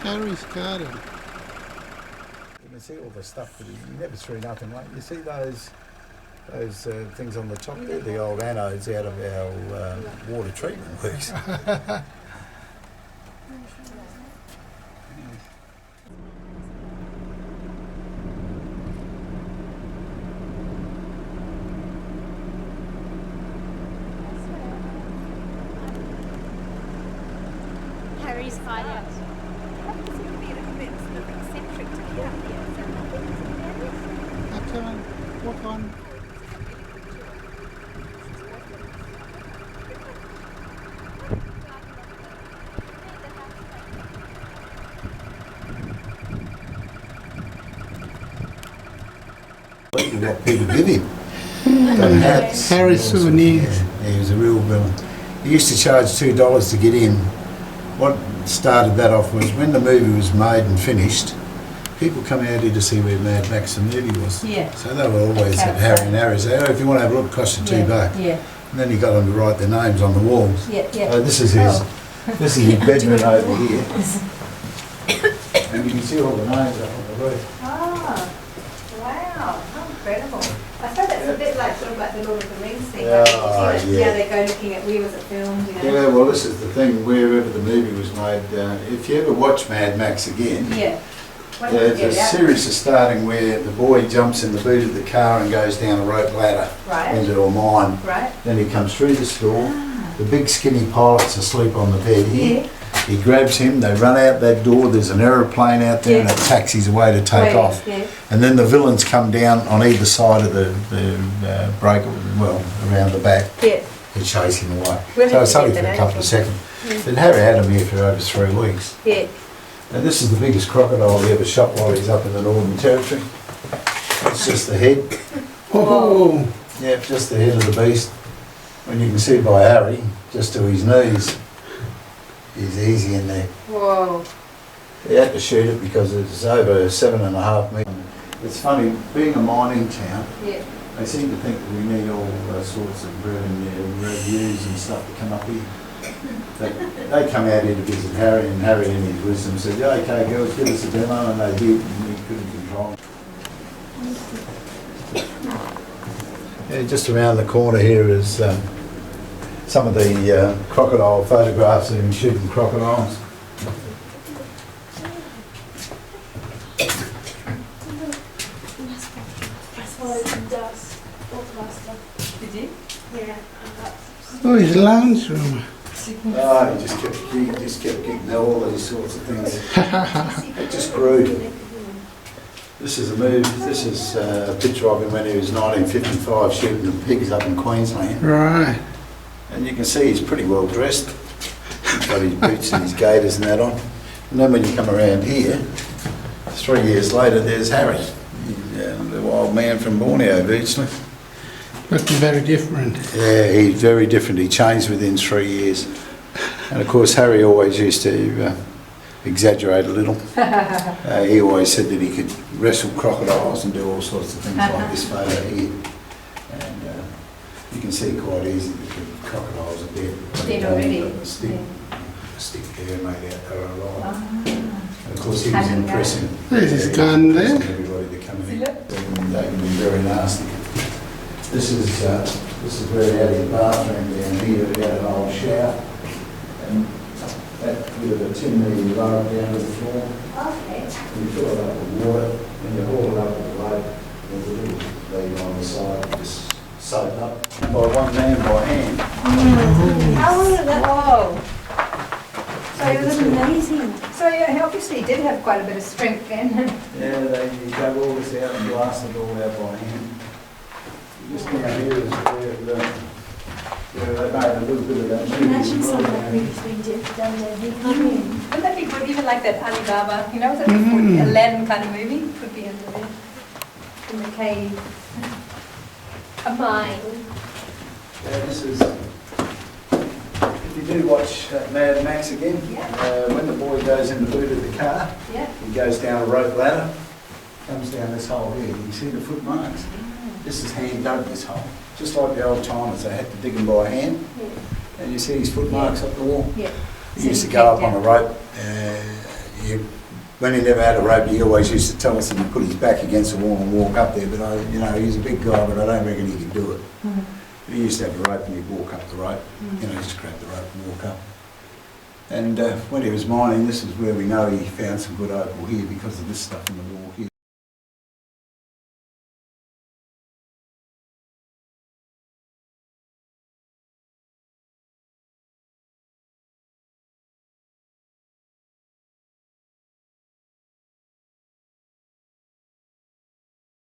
Harry's garden. You can see all the stuff that he never threw nothing like. You see those things on the top there, the old anodes out of our water treatment works. Harry's hideout. Come on, walk on. What people give him. Got hats. Harry's souvenirs. Yeah, he was a real villain. He used to charge $2 to get in. What started that off was when the movie was made and finished, people come out here to see where Mad Max the movie was. Yeah. So they were always at Harry and Harry. Say, oh, if you want to have a look, it costs you $2. Yeah. And then he got them to write their names on the walls. Yeah. So this is his. This is his bedroom over here. And you can see all the names up on the roof. Ah, wow, how incredible. I suppose that's a bit like sort of like the Lord of the Rings thing. Yeah, like, yeah. Yeah, they go looking at where was it filmed, you know. Yeah, well, this is the thing. Wherever the movie was made, if you ever watch Mad Max again. Yeah. There's a series of starting where the boy jumps in the boot of the car and goes down a rope ladder into a mine. Right. Then he comes through the store. The big skinny pilot's asleep on the bed here. He grabs him, they run out that door, there's an aeroplane out there and it taxis away to take off. Yeah. And then the villains come down on either side of the break, well, around the back. Yeah. And chase him away. We'll So have it's to only get for a that couple of seconds. But Harry had him here for over 3 weeks. Yeah. And this is the biggest crocodile he ever shot while he's up in the Northern Territory. It's just the head. Oh, Yeah, just the head of the beast. And you can see by Harry, just to his knees, he's easy in there. Whoa. He had to shoot it because it's over 7.5 metres. It's funny, being a mining town, Yeah. they seem to think that we need all sorts of reviews and stuff to come up here. They come out here to visit Harry, and Harry in his wisdom said, yeah, okay girls, give us a demo, and they did, and we couldn't control it. Yeah, just around the corner here is some of the crocodile photographs of him shooting crocodiles. Did you? Yeah. oh, his lounge room. Oh, he just kept getting all these sorts of things. It just grew. This is a picture of him when he was 1955 shooting the pigs up in Queensland. Right. And you can see he's pretty well dressed. He's got his boots and his gaiters and that on. And then when you come around here, 3 years later, there's Harry, the wild man from Borneo virtually. Looking very different. Yeah, he's very different. He changed within 3 years. And of course, Harry always used to exaggerate a little. He always said that he could wrestle crocodiles and do all sorts of things like this photo here. And you can see quite easily that the crocodiles are dead. Dead already. A stick there made out there alive. And of course, he was impressing. There's his gun there. Everybody that comes in. They can be very nasty. This is where he had his bathroom down here. He had an old shower, and that bit of a chimney you lower down to the floor. Okay. You fill it up with water, and you haul it up with the load. There's a little lead on the side, just soak up by one man by hand. How long did that? Whoa. So it was amazing. So yeah, he obviously did have quite a bit of strength then. Yeah, they dug all this out and blasted it all out by hand. Just down here is where they made a little bit of that. Imagine some of that movie's been done there. Wouldn't that be good? Even like that Alibaba, you know, that Aladdin kind of movie could be under there. In the cave. A mine. Yeah, this is. If you do watch Mad Max again, when the boy goes in the boot of the car, he goes down a rope ladder, comes down this hole here. You see the footmarks? This is hand dug, this hole. Just like the old timers, they had to dig them by hand. And you see his footmarks up the wall. He used to go up on a rope, when he never had a rope, he always used to tell us that he'd put his back against the wall and walk up there, but he's a big guy, but I don't reckon he could do it. But he used to have a rope and he'd walk up the rope, just grab the rope and walk up. And when he was mining, this is where we know he found some good opal here because of this stuff in the wall here.